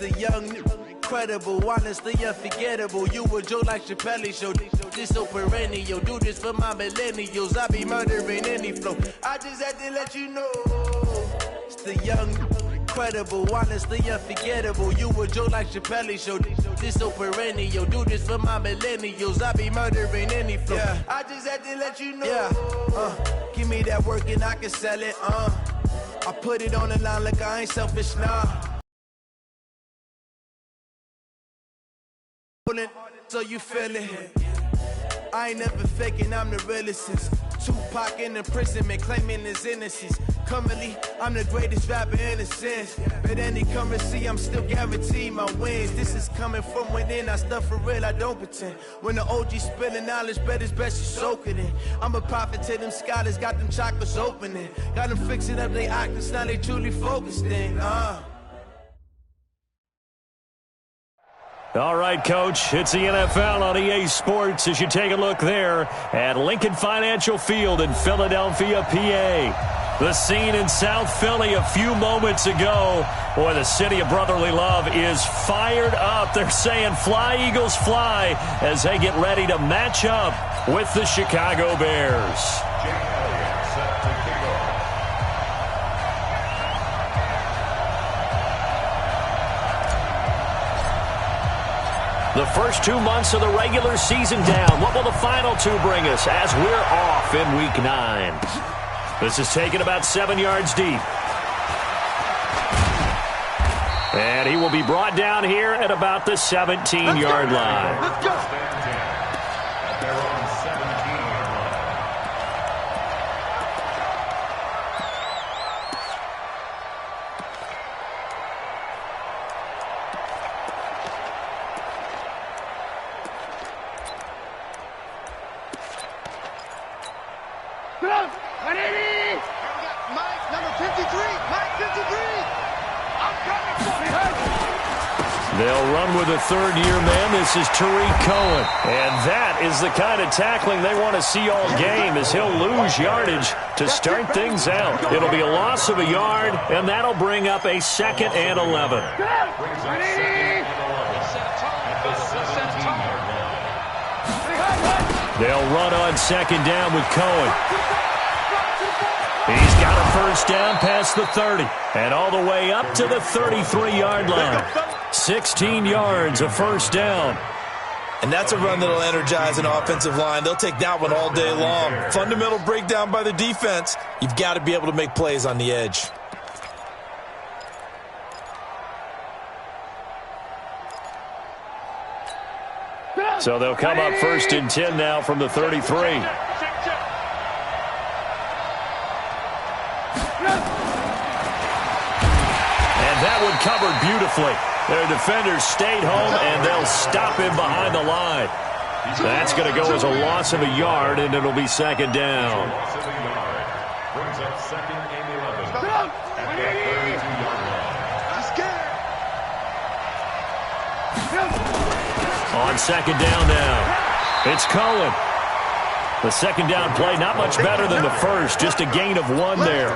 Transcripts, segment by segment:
the young, incredible, honestly unforgettable. You a joke like Chappelle Show. This so perennial. Do this for my millennials. I be murdering any flow. I just had to let you know. It's the young, incredible, honestly unforgettable. You a joke like Chappelle Show. This so perennial. Do this for my millennials. I be murdering any flow. Yeah. I just had to let you know. Yeah. Give me that work and I can sell it. I put it on the line like I ain't selfish now. So you feel it. I ain't never faking, I'm the realest since Tupac in imprisonment, claiming his innocence. Currently, I'm the greatest rapper in a sense. But any currency, I'm still guaranteed my wins. This is coming from within, I stuff for real, I don't pretend. When the OG spilling knowledge, bet it's best you soak it in. I'm a prophet to them scholars, got them chakras opening. Got them fixing up they octaves, now they truly focused in. All right, Coach, it's the NFL on EA Sports as you take a look there at Lincoln Financial Field in Philadelphia, PA. The scene in South Philly a few moments ago. Boy, the city of brotherly love is fired up. They're saying fly, Eagles, fly as they get ready to match up with the Chicago Bears. The first 2 months of the regular season down. What will the final two bring us as we're off in Week 9? This is taken about 7 yards deep. And he will be brought down here at about the 17-yard line. Let's go. They'll run with a third-year man. This is Tariq Cohen. And that is the kind of tackling they want to see all game as he'll lose yardage to start things out. It'll be a loss of a yard, and that'll bring up a 2nd and 11. They'll run on 2nd down with Cohen. He's got a first down past the 30 and all the way up to the 33-yard line. 16 yards, a first down. And that's a run that'll energize an offensive line. They'll take that one all day long. Fundamental breakdown by the defense. You've got to be able to make plays on the edge. So they'll come up 1st and 10 now from the 33. That one covered beautifully. Their defenders stayed home, and they'll stop him behind the line. That's going to go as a loss of a yard, and it'll be 2nd down. Brings up 2nd and 11. At the 32-yard line. On 2nd down now, it's Cohen. The 2nd down play, not much better than the first, just a gain of 1 there.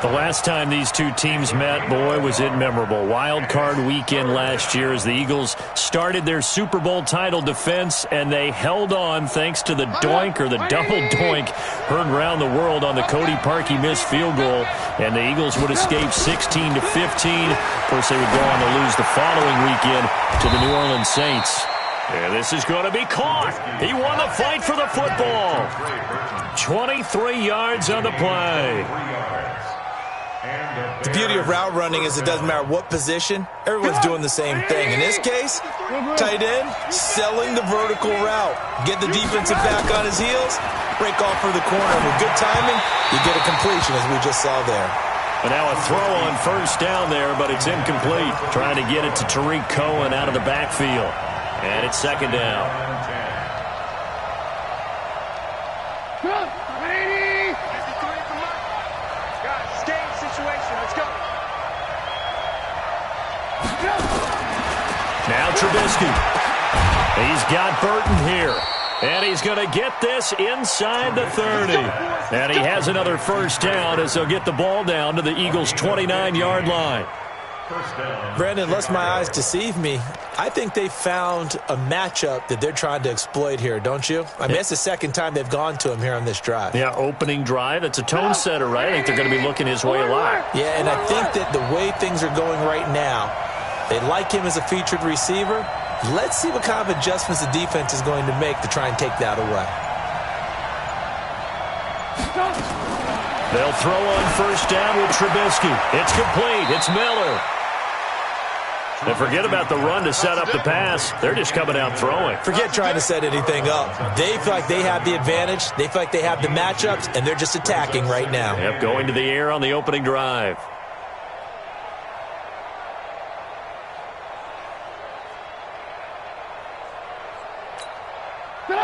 The last time these two teams met, boy, was it memorable. Wild card weekend last year as the Eagles started their Super Bowl title defense, and they held on thanks to the doink or the double doink heard around the world on the Cody Parkey missed field goal, and the Eagles would escape 16-15. Of course, they would go on to lose the following weekend to the New Orleans Saints. And this is going to be caught. He won the fight for the football. 23 yards on the play. The beauty of route running is it doesn't matter what position, everyone's doing the same thing. In this case, tight end, selling the vertical route. Get the defensive back on his heels, break off for the corner. With good timing, you get a completion as we just saw there. And now a throw on first down there, but it's incomplete. Trying to get it to Tariq Cohen out of the backfield. And it's 2nd down. Now Trubisky. He's got Burton here. And he's going to get this inside the 30. And he has another first down as they'll get the ball down to the Eagles' 29-yard line. First down. Brandon, unless my eyes deceive me, I think they found a matchup that they're trying to exploit here, don't you? I mean, it's the second time they've gone to him here on this drive. Yeah, opening drive. It's a tone setter, right? I think they're going to be looking his way a lot. Yeah, and I think that the way things are going right now, they like him as a featured receiver. Let's see what kind of adjustments the defense is going to make to try and take that away. They'll throw on first down with Trubisky. It's complete. It's Miller. And forget about the run to set up the pass. They're just coming out throwing. Forget trying to set anything up. They feel like they have the advantage. They feel like they have the matchups, and they're just attacking right now. Yep, going to the air on the opening drive.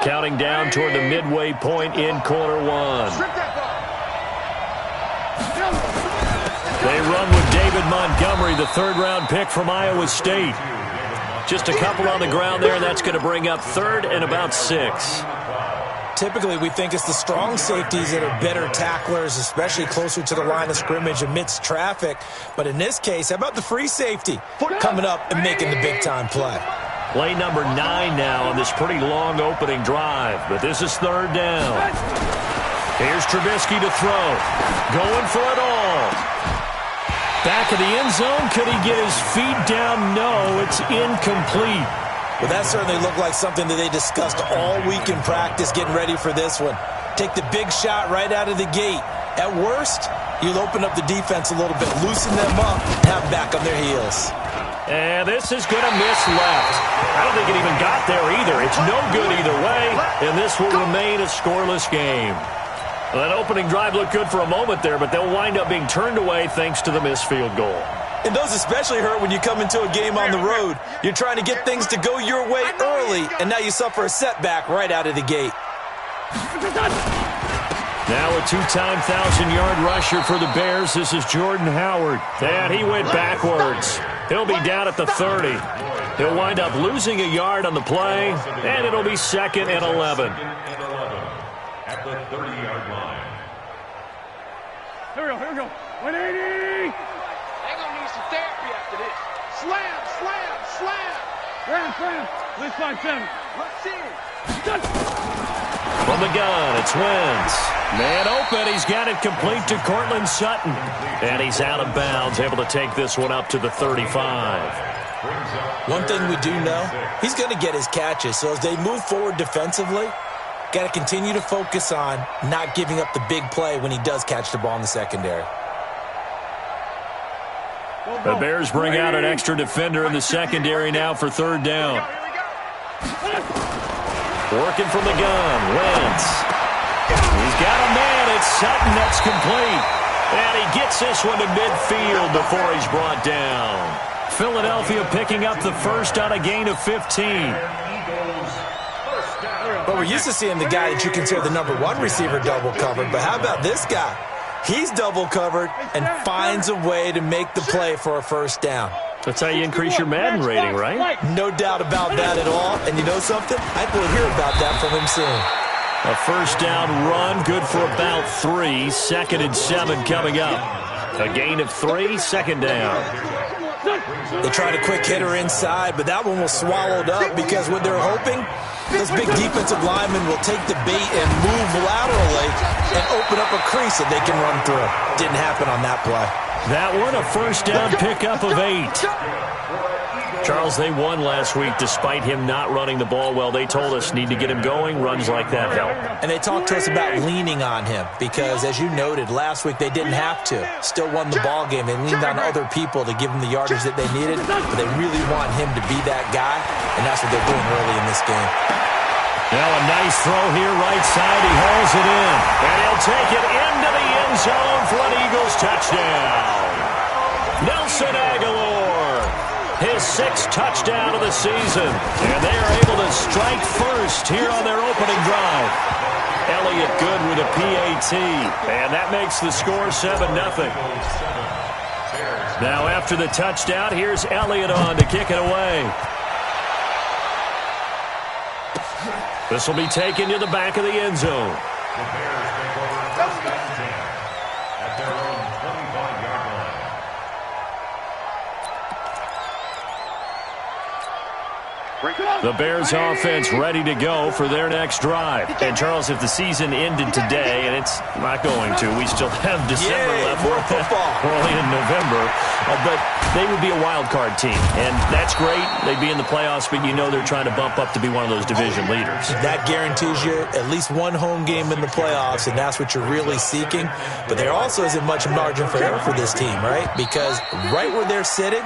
Counting down toward the midway point in quarter one. They run with David Montgomery, the third-round pick from Iowa State. Just a couple on the ground there, and that's going to bring up third and about 6. Typically, we think it's the strong safeties that are better tacklers, especially closer to the line of scrimmage amidst traffic. But in this case, how about the free safety coming up and making the big-time play? Play number 9 now on this pretty long opening drive, but this is third down. Here's Trubisky to throw. Going for it all. Back of the end zone. Could he get his feet down? No, it's incomplete. Well, that certainly looked like something that they discussed all week in practice getting ready for this one. Take the big shot right out of the gate. At worst, you'll open up the defense a little bit, loosen them up, and have them back on their heels. And this is going to miss left. I don't think it even got there either. It's no good either way, and this will remain a scoreless game. Well, that opening drive looked good for a moment there, but they'll wind up being turned away thanks to the missed field goal. And those especially hurt when you come into a game on the road. You're trying to get things to go your way early, and now you suffer a setback right out of the gate. Now a two-time 1,000-yard rusher for the Bears. This is Jordan Howard. And he went backwards. He'll be down at the 30. He'll wind up losing a yard on the play, and it'll be 2nd and 11. At the 30-yard line. Here we go. 180. They're going to need some therapy after this. Slam, slam, slam. Slam. Let's find 7. Let's see. From the gun, it's Wentz. Man open, he's got it complete to Courtland Sutton. And he's out of bounds, able to take this one up to the 35. One thing we do know, he's going to get his catches. So as they move forward defensively, got to continue to focus on not giving up the big play when he does catch the ball in the secondary. The Bears bring out an extra defender in the secondary now for third down. Working from the gun, Wentz. He's got a man, it's Sutton, that's complete. And he gets this one to midfield before he's brought down. Philadelphia picking up the first on a gain of 15. But we're used to seeing the guy that you consider the number 1 receiver double covered. But how about this guy? He's double covered and finds a way to make the play for a first down. That's how you increase your Madden rating, right? No doubt about that at all. And you know something? I think we'll hear about that from him soon. A first down run, good for about 3. 2nd and 7 coming up. A gain of 3, 2nd down. They tried a quick hitter inside, but that one was swallowed up because what they're hoping, those big defensive linemen will take the bait and move laterally and open up a crease that they can run through. Didn't happen on that play. That one, a first down pickup of 8. Charles, they won last week despite him not running the ball well. They told us need to get him going. Runs like that help. And they talked to us about leaning on him because, as you noted, last week they didn't have to. Still won the ball game. They leaned on other people to give them the yardage that they needed, but they really want him to be that guy, and that's what they're doing early in this game. Now a nice throw here, right side. He hauls it in, and he'll take it into the end zone for an Eagles touchdown. Nelson Aguilar, his 6th touchdown of the season, and they are able to strike first here on their opening drive. Elliott good with a PAT, and that makes the score 7-0. Now after the touchdown, here's Elliott on to kick it away. This will be taken to the back of the end zone. The Bears take over first and 10 at their own 25-yard line. The Bears offense ready to go for their next drive. And, Charles, if the season ended today, and it's not going to, we still have December left. More football. We're only in November. But they would be a wild card team. And that's great. They'd be in the playoffs, but you know they're trying to bump up to be one of those division leaders. That guarantees you at least one home game in the playoffs, and that's what you're really seeking. But there also isn't much margin for error for this team, right? Because right where they're sitting,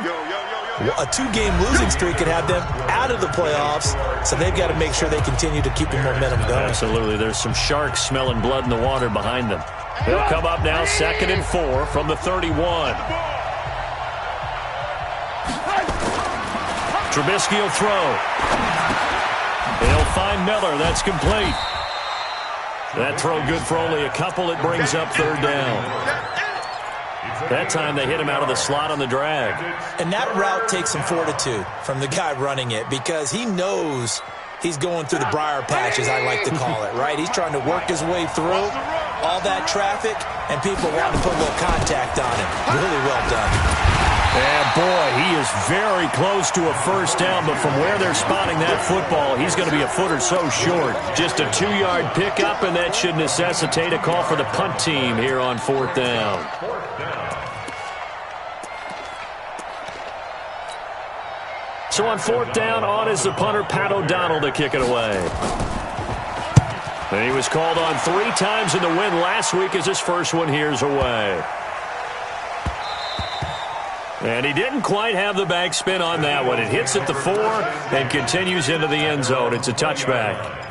a 2-game losing streak could have them out of the playoffs, so they've got to make sure they continue to keep the momentum going. Absolutely. There's some sharks smelling blood in the water behind them. They'll come up now 2nd and 4 from the 31. Trubisky will throw. They'll find Miller. That's complete. That throw good for only a couple. It brings up 3rd down. That time they hit him out of the slot on the drag. And that route takes some fortitude from the guy running it because he knows he's going through the briar patch, as I like to call it, right? He's trying to work his way through all that traffic, and people want to put a little contact on him. Really well done. And, boy, he is very close to a 1st down, but from where they're spotting that football, he's going to be a foot or so short. Just a 2-yard pickup, and that should necessitate a call for the punt team here on 4th down. So on 4th down, on is the punter, Pat O'Donnell, to kick it away. And he was called on 3 times in the win last week as his first one here's away. And he didn't quite have the backspin on that one. It hits at the 4 and continues into the end zone. It's a touchback.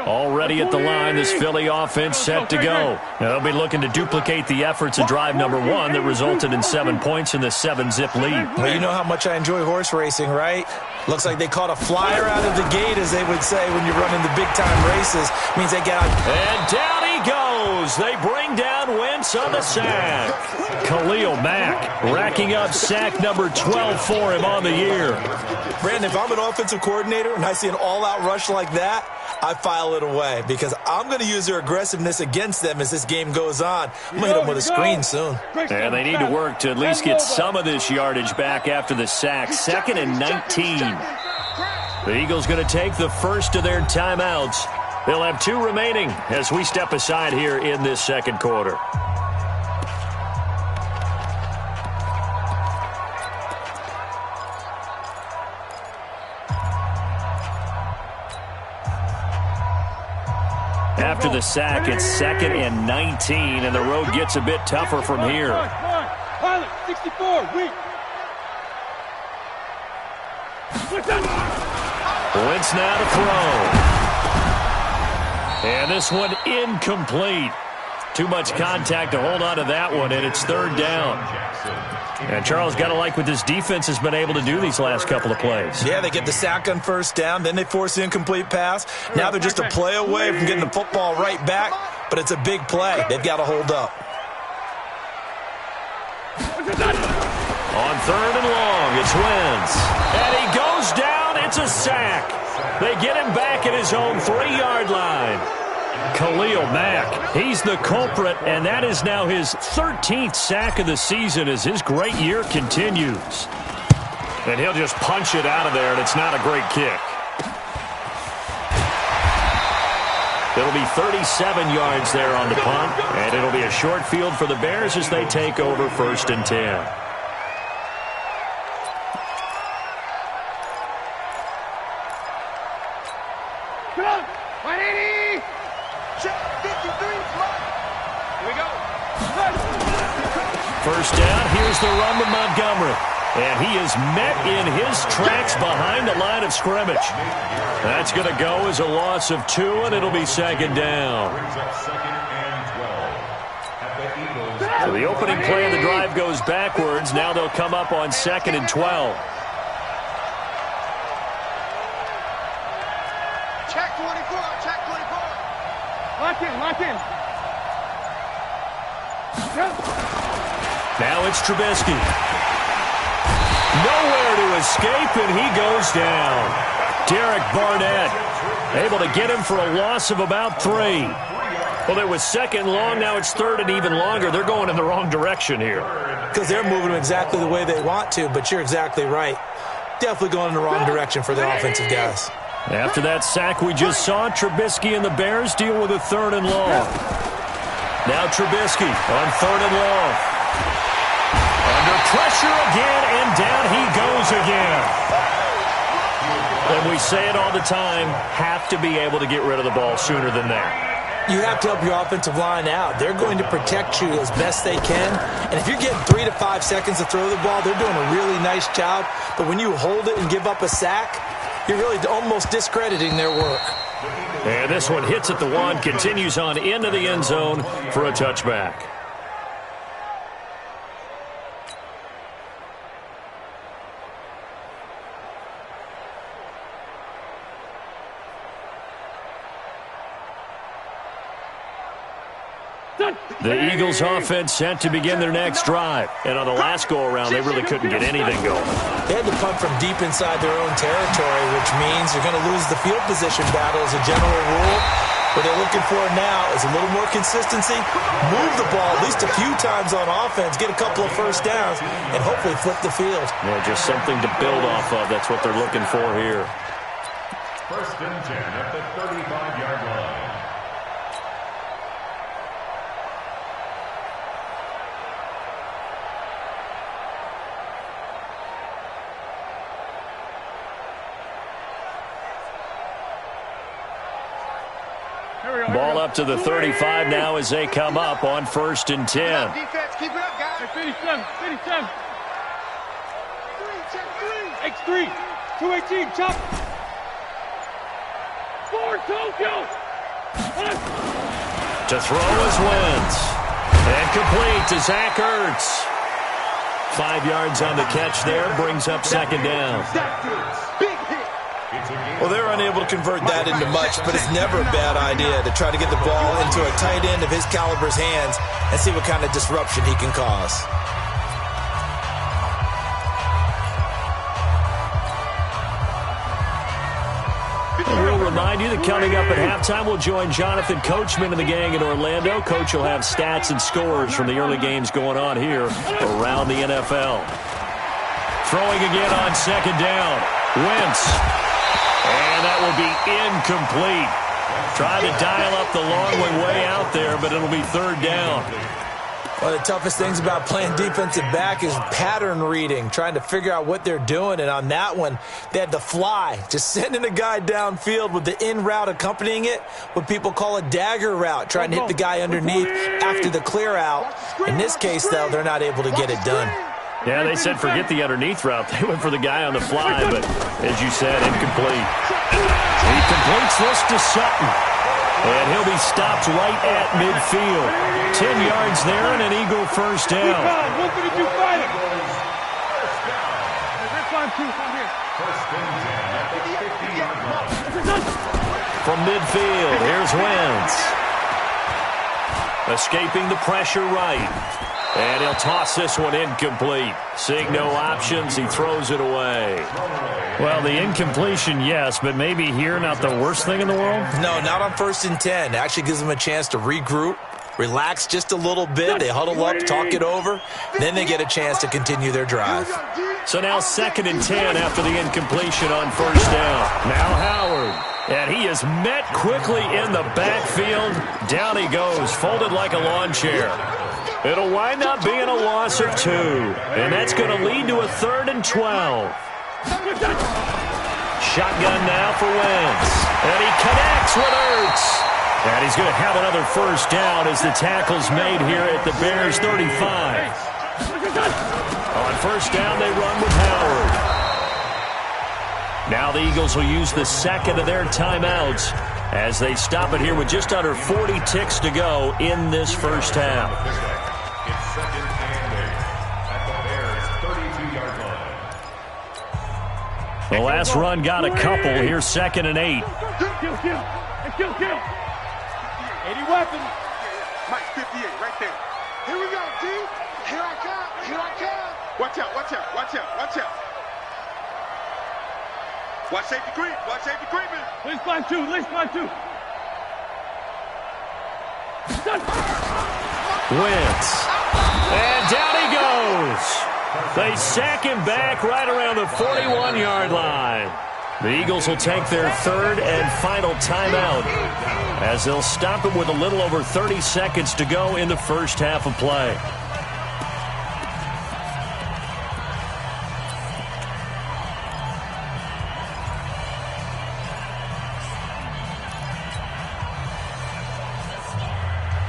Already at the line, this Philly offense set to go. Now they'll be looking to duplicate the efforts of drive number 1 that resulted in 7 points in the 7-zip lead. Well, you know how much I enjoy horse racing, right? Looks like they caught a flyer out of the gate, as they would say when you're running the big-time races. Means they got... And down he goes. They bring down Wentz on the sack. Khalil Mack racking up sack number 12 for him on the year. Brandon, if I'm an offensive coordinator and I see an all-out rush like that, I file it away because I'm going to use their aggressiveness against them as this game goes on. I'm going to hit them with a screen soon. And they need to work to at least get some of this yardage back after the sack. 2nd and 19. The Eagles going to take the first of their timeouts. They'll have 2 remaining as we step aside here in this 2nd quarter. After the sack, it's 2nd and 19, and the road gets a bit tougher from here. 64, weak. Wentz now to throw. And this one incomplete. Too much contact to hold on to that one, and it's 3rd down. And Charles, got to like what this defense has been able to do these last couple of plays. Yeah, they get the sack on 1st down, then they force the incomplete pass. Now they're just a play away from getting the football right back, but it's a big play. They've got to hold up. On 3rd and long, it's Wentz. And he goes down. It's a sack. They get him back at his own 3-yard line. Khalil Mack, he's the culprit, and that is now his 13th sack of the season as his great year continues. And he'll just punch it out of there, and it's not a great kick. It'll be 37 yards there on the punt, and it'll be a short field for the Bears as they take over 1st and 10. First down, here's the run with Montgomery. And he is met in his tracks behind the line of scrimmage. That's going to go as a loss of 2, and it'll be 2nd down. So the opening play of the drive goes backwards. Now they'll come up on 2nd and 12. Check 24, check 24. Lock in, lock in. Now it's Trubisky. Nowhere to escape, and he goes down. Derek Barnett able to get him for a loss of about 3. Well, it was second long. Now it's third and even longer. They're going in the wrong direction here. Because they're moving them exactly the way they want to, but you're exactly right. Definitely going in the wrong direction for the offensive guys. After that sack we just saw, Trubisky and the Bears deal with a third and long. Now Trubisky on third and long. Under pressure again, and down he goes again. And we say it all the time, have to be able to get rid of the ball sooner than that. You have to help your offensive line out. They're going to protect you as best they can. And if you're getting 3 to 5 seconds to throw the ball, they're doing a really nice job. But when you hold it and give up a sack, you're really almost discrediting their work. And this one hits at the 1, continues on into the end zone for a touchback. The Eagles offense set to begin their next drive. And on the last go-around, they really couldn't get anything going. They had to punt from deep inside their own territory, which means you're going to lose the field position battle as a general rule. What they're looking for now is a little more consistency, move the ball at least a few times on offense, get a couple of first downs, and hopefully flip the field. Yeah, just something to build off of. That's what they're looking for here. First and 10 at the 35-yard line. Ball up to the 35 now as they come up on first and 10. Defense, keep it up, guys. 57, 57. X3, 218, chop. 4, Tokyo. To throw is Wentz. And complete to Zach Ertz. 5 yards on the catch there, brings up second down. Well, they're unable to convert that into much, but it's never a bad idea to try to get the ball into a tight end of his caliber's hands and see what kind of disruption he can cause. We'll remind you that coming up at halftime, we'll join Jonathan Coachman and the gang in Orlando. Coach will have stats and scores from the early games going on here around the NFL. Throwing again on second down. Wentz. And that will be incomplete. Try to dial up the long way out there, but it'll be third down. One of the toughest things about playing defensive back is pattern reading, trying to figure out what they're doing. And on that one, they had to fly, just sending a guy downfield with the in route accompanying it, what people call a dagger route, trying to hit the guy underneath after the clear out. In this case, though, they're not able to get it done. Yeah, they said forget the underneath route. They went for the guy on the fly, but as you said, incomplete. He completes this to Sutton. And he'll be stopped right at midfield. 10 yards there and an Eagle first down. From midfield, here's Wentz. Escaping the pressure right. And he'll toss this one incomplete. Seeing no options, he throws it away. Well, the incompletion, yes, but maybe here not the worst thing in the world? No, not on first and 10. It actually gives them a chance to regroup, relax just a little bit. They huddle up, talk it over. Then they get a chance to continue their drive. So now second and 10 after the incompletion on first down. Now Howard. And he is met quickly in the backfield. Down he goes, folded like a lawn chair. It'll wind up being a loss of 2. And that's going to lead to a 3rd and 12. Shotgun now for Wentz. And he connects with Ertz. And he's going to have another first down as the tackle's made here at the Bears 35. On first down, they run with Howard. Now the Eagles will use the second of their timeouts as they stop it here with just under 40 ticks to go in this first half. It's second and 8 at the Bears' 32-yard line. The last run got a couple. Here's second and 8. Kill. 80 weapons. Mike 58 right there. Here we go, D. Here I come. Watch out. Watch safety creep, man. Let's find two. Wentz. And down he goes. They sack him back right around the 41-yard line. The Eagles will take their third and final timeout as they'll stop it with a little over 30 seconds to go in the first half of play.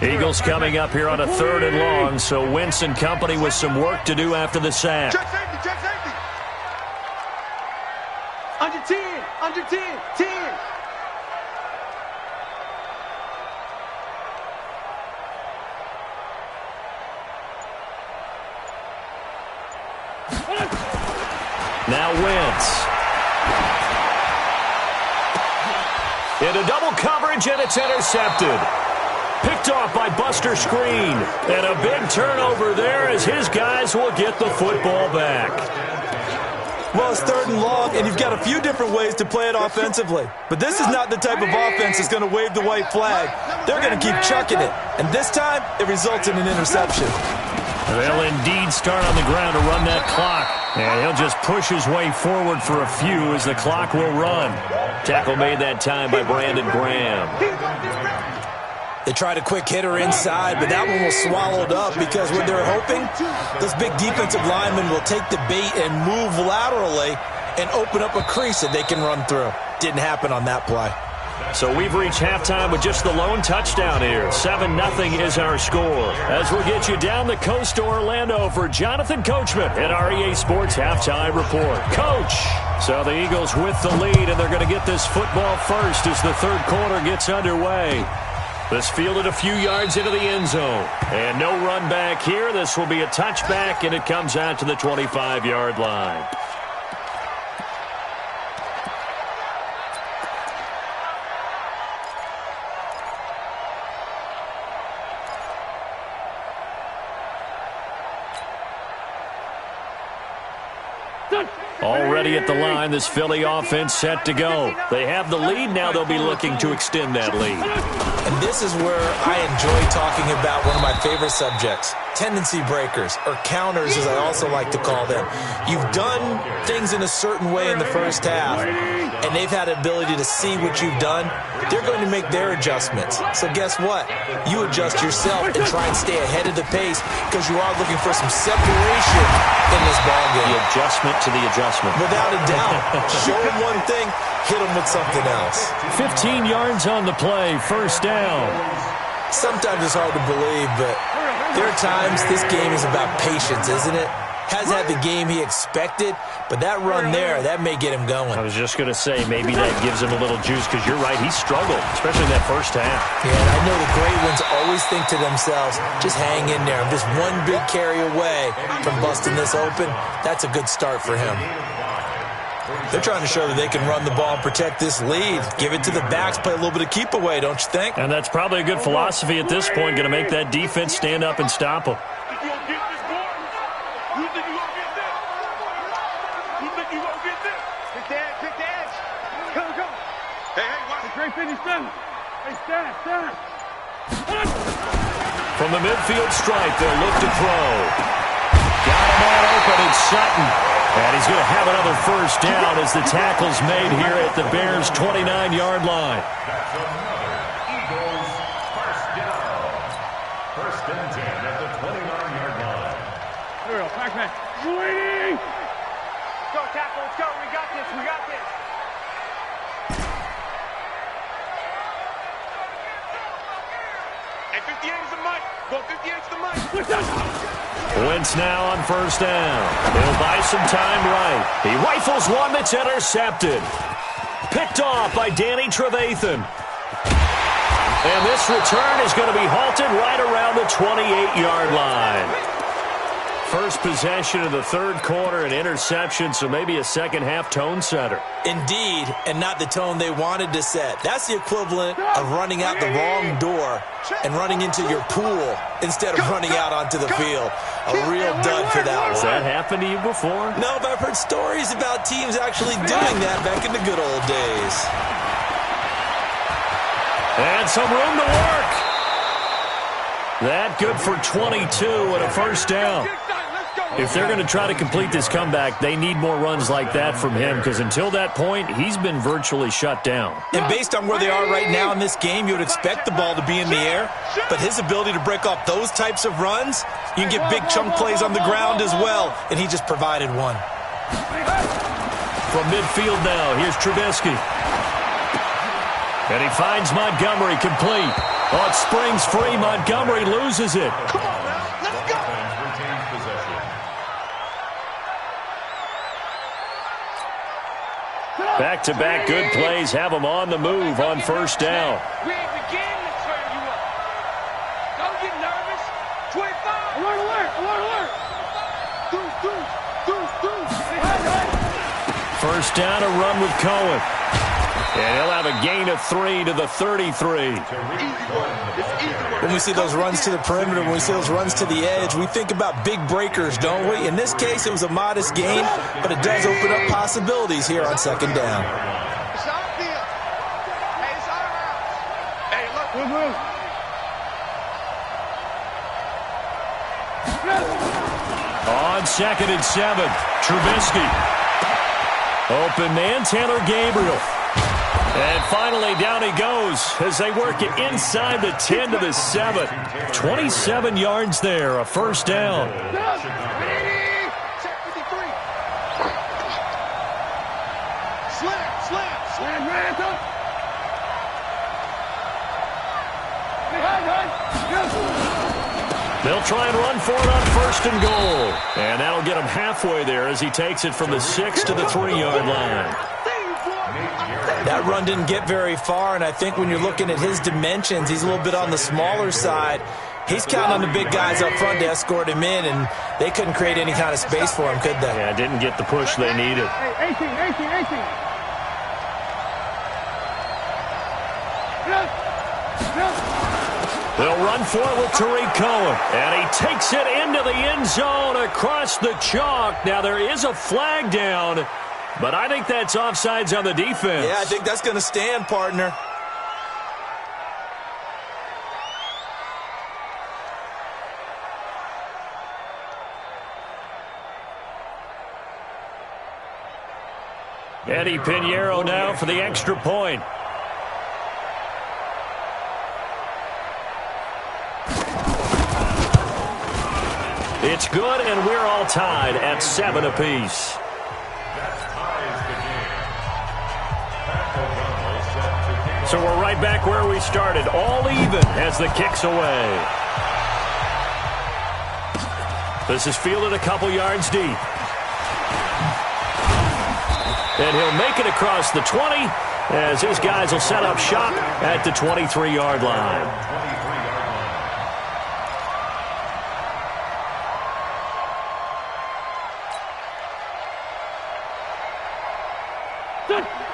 Eagles coming up here on a 3rd and long, so Wentz and company with some work to do after the sack. Check safety, check safety. Under 10, under 10, 10. Now Wentz. Into double coverage, and it's intercepted. Picked off by Buster Screen. And a big turnover there as his guys will get the football back. Well, it's 3rd and long, and you've got a few different ways to play it offensively. But this is not the type of offense that's going to wave the white flag. They're going to keep chucking it. And this time, it results in an interception. They'll indeed start on the ground to run that clock. And he'll just push his way forward for a few as the clock will run. Tackle made that time by Brandon Graham. They tried a quick hitter inside, but that one was swallowed up because what they're hoping, those big defensive linemen will take the bait and move laterally and open up a crease that they can run through. Didn't happen on that play. So we've reached halftime with just the lone touchdown here. 7-0 is our score. As we'll get you down the coast to Orlando for Jonathan Coachman at our EA Sports Halftime Report. Coach! So the Eagles with the lead, and they're going to get this football first as the 3rd quarter gets underway. This fielded a few yards into the end zone. And no run back here. This will be a touchback, and it comes out to the 25-yard line. Already at the line, this Philly offense set to go. They have the lead. Now they'll be looking to extend that lead. And this is where I enjoy talking about one of my favorite subjects, tendency breakers, or counters as I also like to call them. You've done things in a certain way in the first half, and they've had the ability to see what you've done. They're going to make their adjustments. So guess what? You adjust yourself and try and stay ahead of the pace because you are looking for some separation in this ballgame. The adjustment to the adjustment. Without a doubt. Show them one thing, hit them with something else. 15 yards on the play, first down. Sometimes it's hard to believe, but there are times this game is about patience, isn't it? Hasn't had the game he expected, but that run there, that may get him going. I was just going to say, maybe that gives him a little juice, because you're right, he struggled, especially in that first half. Yeah, and I know the great ones always think to themselves, just hang in there. I'm just one big carry away from busting this open. That's a good start for him. They're trying to show that they can run the ball and protect this lead. Give it to the backs, play a little bit of keep away, don't you think? And that's probably a good philosophy at this point, going to make that defense stand up and stop them. From the midfield stripe, they'll look to throw. Got him all open, it's Sutton. And he's going to have another first down as the tackle's made here at the Bears' 29-yard line. That's another Eagles first down. First and 10 at the 29-yard line. Here we go, back. Waiting! Go, tackle, let's go. We got this, we got this. Hey, 58 is the mic. Go, 58 is the mic. Wentz now on first down. He'll buy some time right. He rifles one that's intercepted. Picked off by Danny Trevathan. And this return is going to be halted right around the 28-yard line. First possession of the 3rd quarter, an interception, so maybe a second-half tone setter. Indeed, and not the tone they wanted to set. That's the equivalent of running out the wrong door and running into your pool instead of running out onto the field. A real dud for that one. Has that happened to you before? No, but I've heard stories about teams actually doing that back in the good old days. And some room to work. That good for 22 and a first down. If they're going to try to complete this comeback, they need more runs like that from him, because until that point, he's been virtually shut down. And based on where they are right now in this game, you would expect the ball to be in the air. But his ability to break off those types of runs, you can get big chunk plays on the ground as well, and he just provided one. From midfield now, here's Trubisky. And he finds Montgomery complete. Oh, it springs free. Montgomery loses it. Come on now, let's go. Back-to-back good plays have them on the move on first down. We ain't beginning to turn you up. Don't get nervous. 25. Alert, alert, alert, alert. First down, a run with Cohen. And he'll have a gain of 3 to the 33. When we see those runs to the perimeter, when we see those runs to the edge, we think about big breakers, don't we? In this case, it was a modest gain, but it does open up possibilities here on second down. It's our field. Hey, it's our house. Hey, look. On 2nd and 7, Trubisky. Open man, Taylor Gabriel. And finally, down he goes as they work it inside the 10 to the 7. 27 yards there, a first down. Slam, Randall. They'll try and run for it on 1st and goal. And that'll get him halfway there as he takes it from the 6 to the 3-yard line. That run didn't get very far, and I think when you're looking at his dimensions, he's a little bit on the smaller side. He's counting on the big guys up front to escort him in, and they couldn't create any kind of space for him, could they? Yeah, didn't get the push they needed. 18. They'll run for it with Tariq Cohen. And he takes it into the end zone across the chalk. Now, there is a flag down, but I think that's offsides on the defense. Yeah, I think that's going to stand, partner. Eddie Pinheiro now for the extra point. It's good, and we're all tied at 7 apiece. So we're right back where we started, all even as the kick's away. This is fielded a couple yards deep. And he'll make it across the 20 as his guys will set up shop at the 23-yard line.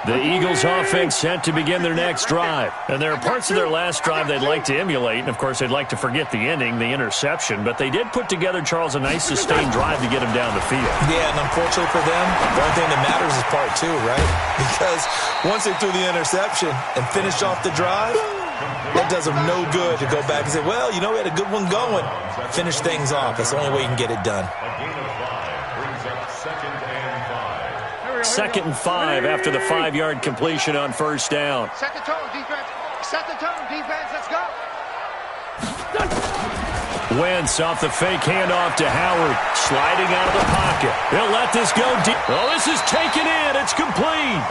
The Eagles offense set to begin their next drive. And there are parts of their last drive they'd like to emulate. And, of course, they'd like to forget the ending, the interception. But they did put together, Charles, a nice sustained drive to get him down the field. Yeah, and unfortunately for them, the only thing that matters is part 2, right? Because once they threw the interception and finished off the drive, that does them no good to go back and say, well, you know, we had a good one going. Finish things off. That's the only way you can get it done. Second and 5 after the 5-yard completion on first down. Set the tone, defense. Set the tone, defense. Let's go. Wentz off the fake handoff to Howard. Sliding out of the pocket. They'll let this go deep. Oh, this is taken in. It's complete.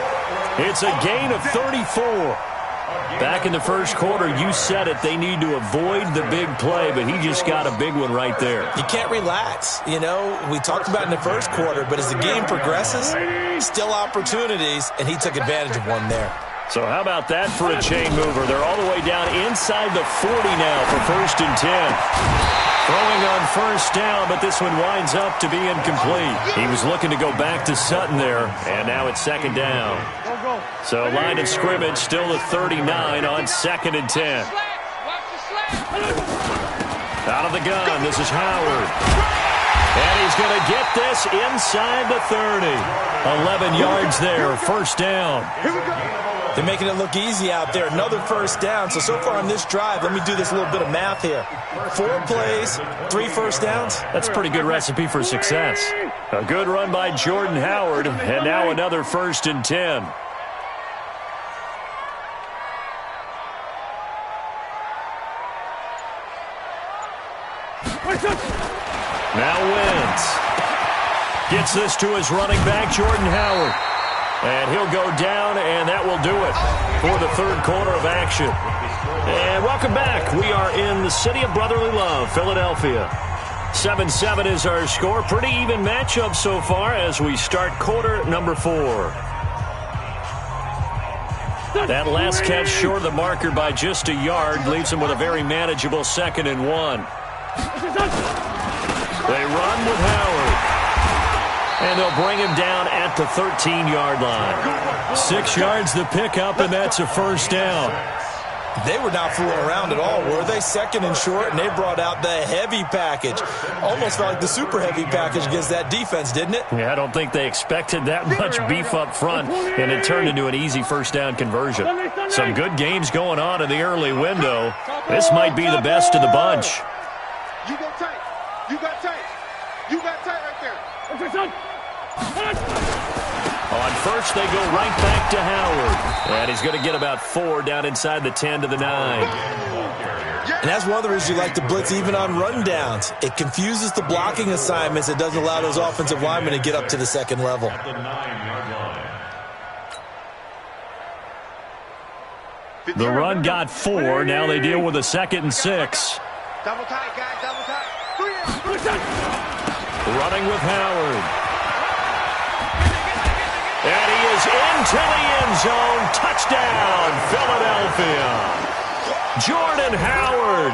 It's a gain of 34. Back in the first quarter, you said it, they need to avoid the big play, but he just got a big one right there. You can't relax. You know, we talked about in the first quarter, but as the game progresses, still opportunities, and he took advantage of one there. So how about that for a chain mover? They're all the way down inside the 40 now for 1st and 10. Throwing on first down, but this one winds up to be incomplete. He was looking to go back to Sutton there, and now it's 2nd down. So line of scrimmage still at 39 on 2nd and 10. Out of the gun, this is Howard. And he's going to get this inside the 30. 11 yards there, first down. Here we go. They're making it look easy out there. Another first down. So far on this drive, let me do this little bit of math here. 4 plays, 3 first downs. That's a pretty good recipe for success. A good run by Jordan Howard, and now another 1st and 10. Now Wentz gets this to his running back, Jordan Howard. And he'll go down, and that will do it for the 3rd quarter of action. And welcome back. We are in the city of brotherly love, Philadelphia. 7-7 is our score. Pretty even matchup so far as we start quarter number 4. That last catch short of the marker by just a yard leaves him with a very manageable 2nd and 1. They run with Howard. And they'll bring him down at the 13-yard line. 6 yards the pickup, and that's a first down. They were not fooling around at all, were they? 2nd and short, and they brought out the heavy package. Almost felt like the super heavy package against that defense, didn't it? Yeah, I don't think they expected that much beef up front, and it turned into an easy first down conversion. Some good games going on in the early window. This might be the best of the bunch. You go tight. You got tight. You got tight right there. On first, they go right back to Howard. And he's going to get about 4 down inside the 10 to the 9. And that's one of the reasons you like to blitz even on rundowns. It confuses the blocking assignments. It doesn't allow those offensive linemen to get up to the 2nd level. The run got 4. Now they deal with a 2nd and 6. Double tight, guys. Double tight. 3 Running with Howard. And he is into the end zone. Touchdown, Philadelphia. Jordan Howard,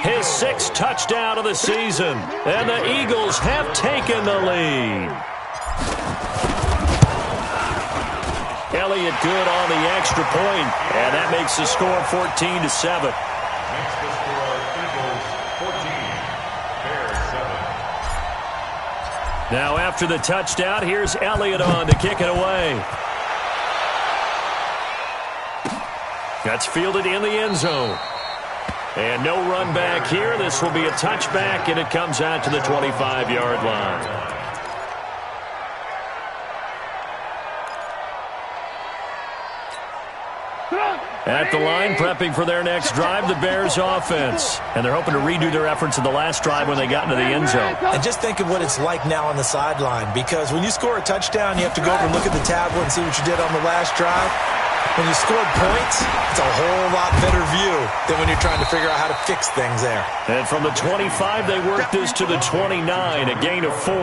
his 6th touchdown of the season. And the Eagles have taken the lead. Elliott good on the extra point, and that makes the score 14-7. Now after the touchdown, here's Elliott on to kick it away. That's fielded in the end zone. And no run back here. This will be a touchback, and it comes out to the 25-yard line. At the line, prepping for their next drive, the Bears offense. And they're hoping to redo their efforts in the last drive when they got into the end zone. And just think of what it's like now on the sideline, because when you score a touchdown, you have to go over and look at the tablet and see what you did on the last drive. When you scored points, it's a whole lot better view than when you're trying to figure out how to fix things there. And from the 25, they work this to the 29, a gain of 4.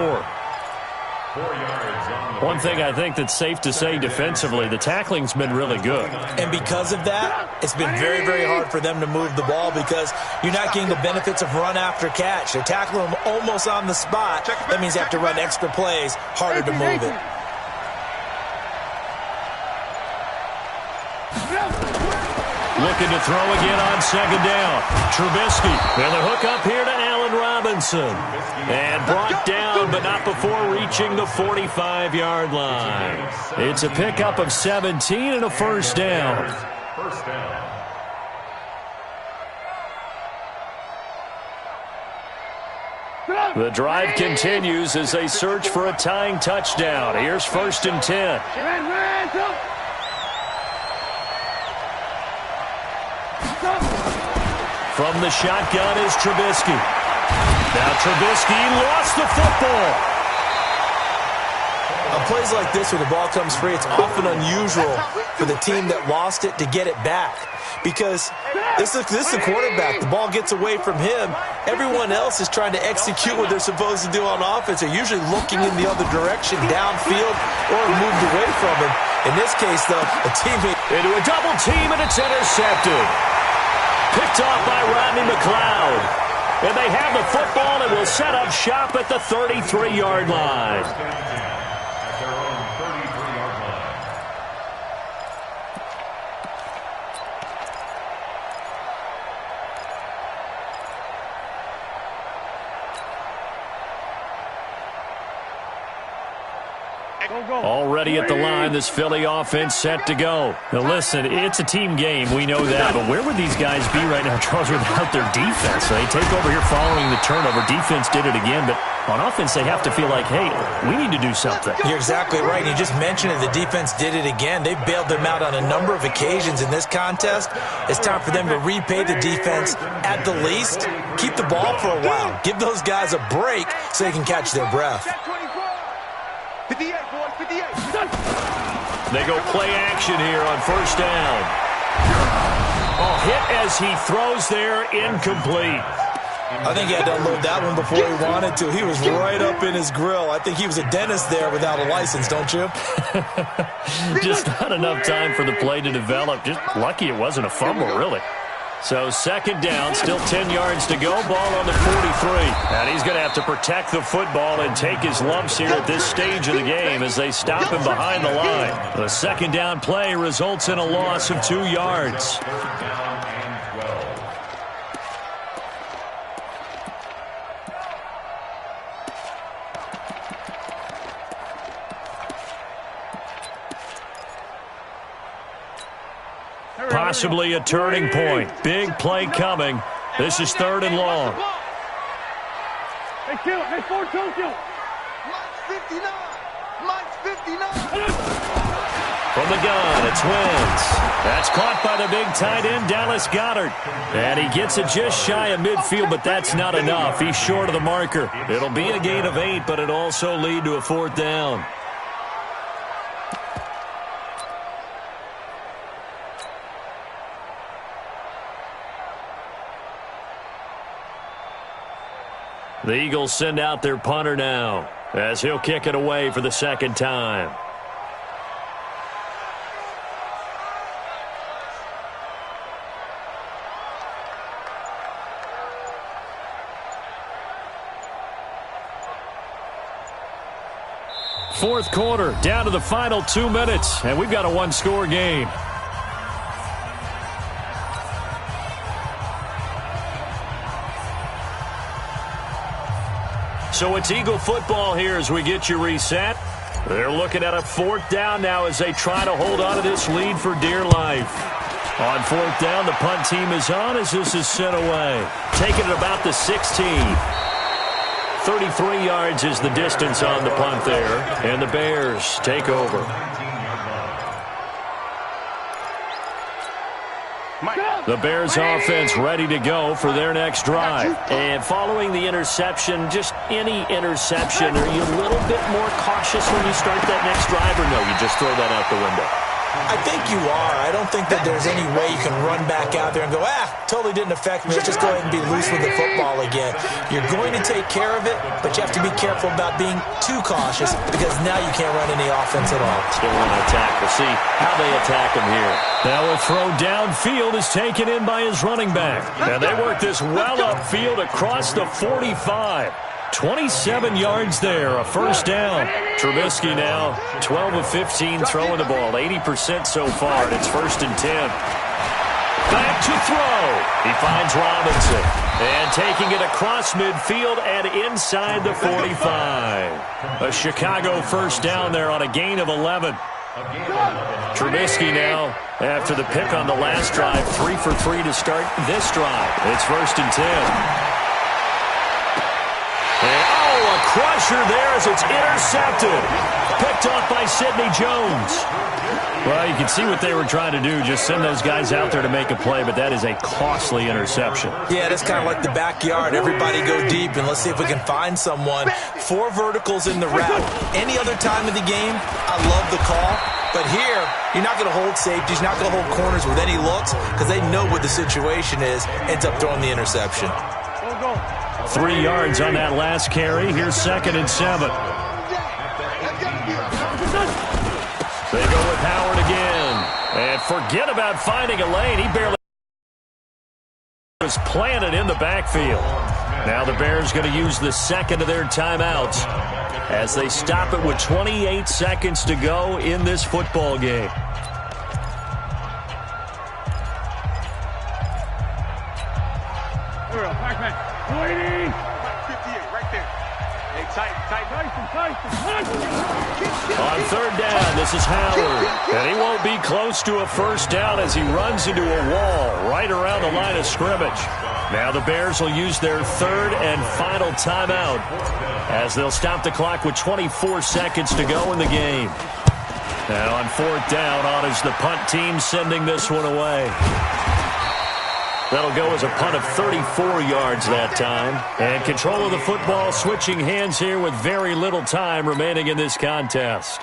4 yards on the One thing I think that's safe to say defensively, the tackling's been really good. And because of that, it's been very, very hard for them to move the ball because you're not getting the benefits of run after catch. They're tackling them almost on the spot. That means you have to run extra plays, harder to move it. Looking to throw again on 2nd down. Trubisky. And the hook up here to Allen Robinson. And brought down, but not before reaching the 45-yard line. It's a pickup of 17 and a first down. First down. The drive continues as they search for a tying touchdown. Here's 1st and 10. From the shotgun is Trubisky. Now Trubisky lost the football. On plays like this where the ball comes free, it's often unusual for the team that lost it to get it back. Because this is the quarterback. The ball gets away from him. Everyone else is trying to execute what they're supposed to do on offense. They're usually looking in the other direction, downfield, or moved away from him. In this case, though, a teammate into a double team, and it's intercepted. Picked off by Rodney McLeod. And they have the football and will set up shop at the 33-yard line. At their own 33-yard line. Already at the line, this Philly offense set to go. Now listen, it's a team game, we know that, but where would these guys be right now, Charles, without their defense? They take over here following the turnover. Defense did it again, but on offense they have to feel like, hey, we need to do something. You're exactly right. You just mentioned it. The defense did it again. They bailed them out on a number of occasions in this contest. It's time for them to repay the defense at the least. Keep the ball for a while. Give those guys a break so they can catch their breath. 58, boys, 58. They go play action here on first down. Oh, hit as he throws there, incomplete. I think he had to unload that one before he wanted to. He was right up in his grill. I think he was a dentist there without a license, don't you? Just not enough time for the play to develop. Just lucky it wasn't a fumble, really. So second down, still 10 yards to go. Ball on the 43. And he's going to have to protect the football and take his lumps here at this stage of the game as they stop him behind the line. The second down play results in a loss of 2 yards. Possibly a turning point. Big play coming. This is 3rd and long. Hey, kill. Hey, 4-2, kill. Mike's 59. Mike's 59. From the gun, it's Wentz. That's caught by the big tight end, Dallas Goedert. And he gets it just shy of midfield, but that's not enough. He's short of the marker. It'll be a gain of 8, but it'll also lead to a 4th down. The Eagles send out their punter now as he'll kick it away for the second time. Fourth quarter, down to the final 2 minutes, and we've got a one-score game. So it's Eagle football here as we get you reset. They're looking at a 4th down now as they try to hold on to this lead for dear life. On 4th down, the punt team is on as this is sent away. Taking it about the 16. 33 yards is the distance on the punt there, and the Bears take over. The Bears offense ready to go for their next drive. And following the interception, just any interception, are you a little bit more cautious when you start that next drive, or no, you just throw that out the window? I think you are. I don't think that there's any way you can run back out there and go, totally didn't affect me. Let's just go ahead and be loose with the football again. You're going to take care of it, but you have to be careful about being too cautious because now you can't run any offense at all. Still want to attack. We'll see how they attack him here. Now a throw downfield is taken in by his running back. And they work this well upfield across the 45. 27 yards there, a first down. Trubisky now 12 of 15 throwing the ball, 80% so far, and it's 1st and 10. Back to throw. He finds Robinson. And taking it across midfield and inside the 45. A Chicago first down there on a gain of 11. Trubisky now, after the pick on the last drive, 3 for 3 to start this drive. It's 1st and 10. And, a crusher there as it's intercepted. Picked off by Sidney Jones. Well, you can see what they were trying to do, just send those guys out there to make a play, but that is a costly interception. Yeah, that's kind of like the backyard. Everybody go deep, and let's see if we can find someone. 4 verticals in the route. Any other time of the game, I love the call. But here, you're not going to hold safeties, you're not going to hold corners with any looks because they know what the situation is, ends up throwing the interception. 3 yards on that last carry. Here's 2nd and 7. They go with Howard again. And forget about finding a lane. He barely was planted in the backfield. Now the Bears going to use the second of their timeouts as they stop it with 28 seconds to go in this football game. On third down, this is Howard. And he won't be close to a first down as he runs into a wall right around the line of scrimmage. Now the Bears will use their third and final timeout as they'll stop the clock with 24 seconds to go in the game. And on fourth down, on is the punt team sending this one away. That'll go as a punt of 34 yards that time. And control of the football switching hands here with very little time remaining in this contest.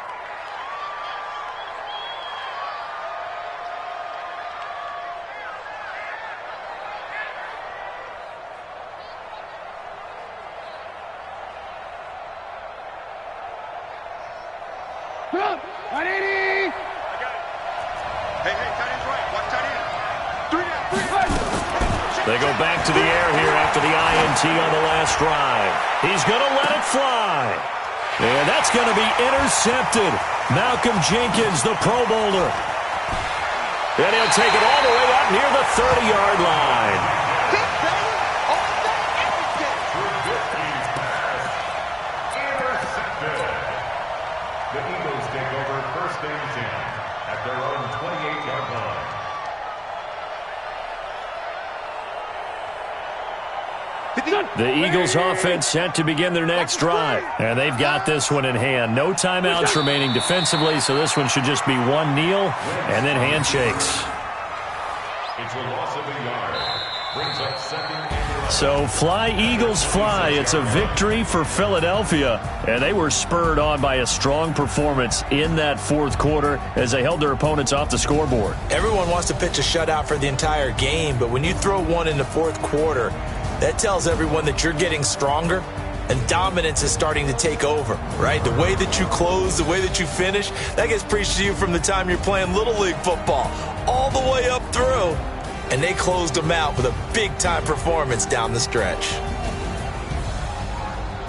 They go back to the air here after the INT on the last drive. He's going to let it fly. And that's going to be intercepted. Malcolm Jenkins, the Pro Bowler. And he'll take it all the way up near the 30-yard line. Intercepted. The Eagles take over first and 10 at their own 28-yard line. The Eagles offense set to begin their next drive. And they've got this one in hand. No timeouts remaining defensively, so this one should just be one kneel and then handshakes. It's a loss of a yard. Brings up second. So fly, Eagles, fly. It's a victory for Philadelphia. And they were spurred on by a strong performance in that fourth quarter as they held their opponents off the scoreboard. Everyone wants to pitch a shutout for the entire game, but when you throw one in the fourth quarter, that tells everyone that you're getting stronger and dominance is starting to take over, right? The way that you close, the way that you finish, that gets preached to you from the time you're playing Little League football all the way up through. And they closed them out with a big-time performance down the stretch.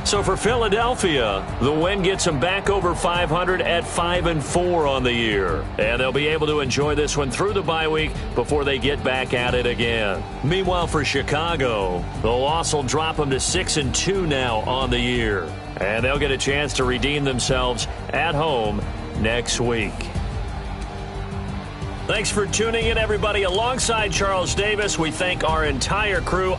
So for Philadelphia, the win gets them back over 500 at 5-4 on the year. And they'll be able to enjoy this one through the bye week before they get back at it again. Meanwhile, for Chicago, the loss will drop them to 6-2 now on the year. And they'll get a chance to redeem themselves at home next week. Thanks for tuning in, everybody. Alongside Charles Davis, we thank our entire crew.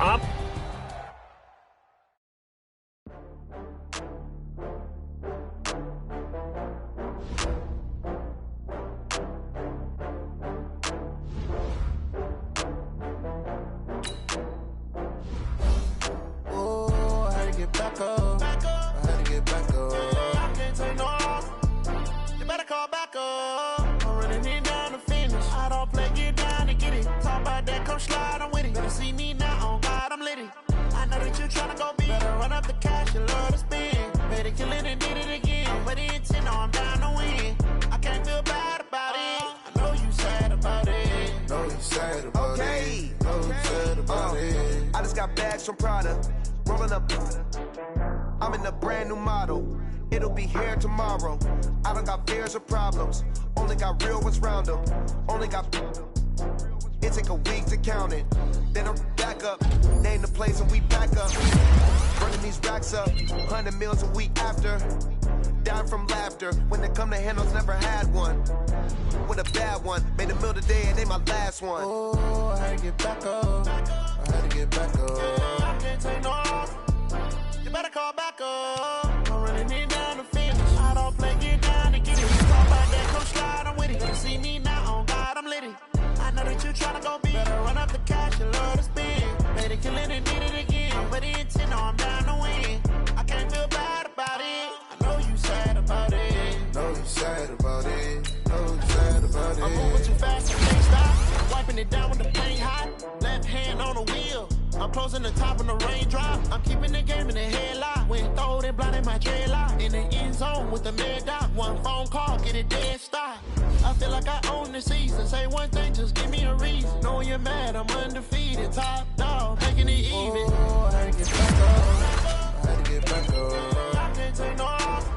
I'm in a brand new model. It'll be here tomorrow. I don't got fears or problems. Only got real ones round them. Only got... It take a week to count it. Then I'm back up. Name the place and we back up. Running these racks up. 100 meals a week after. Down from laughter. When they come to handles, never had one. With a bad one. Made a meal today and ain't my last one. Oh, I had to get back up. I had to get back up. I can't take no off. You better call back up. I'm running it down the finish. I don't play, get down and get it. Talk about that, come slide, I'm with it. You see me now, on God, I'm litty. I know that you tryna go big. Better run up the cash, you love to spin. Made it, kill it, and did it again. But the intent, no, I'm down to win. I can't feel bad about it. I know you sad about it. Know you sad about it. Know you sad about it. I'm moving too fast, I can't stop. Wiping it down with the paint hot. Left hand on the wheel. I'm closing the top when the raindrop. I'm keeping the game in the headlock. When throwed and blinded my dreadlock. In the end zone with the mad dot. One phone call, get it dead stop. I feel like I own the season. Say one thing, just give me a reason. Knowing you're mad, I'm undefeated. Top dog, making it even. Oh, I had to get back up. I had to get back up. I can't take no off.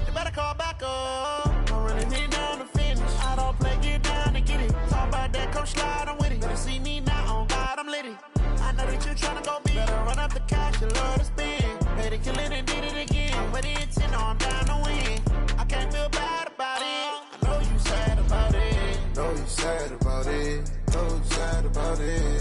You better call back up. I'm running it down to finish. I don't play, get down and get it. Talk about that, come slide, I'm with it. Better see me now, on God, I'm litty. I know that you tryna go big. Better run up the cash, you love to spin. Made it, kill it, and did it again. win.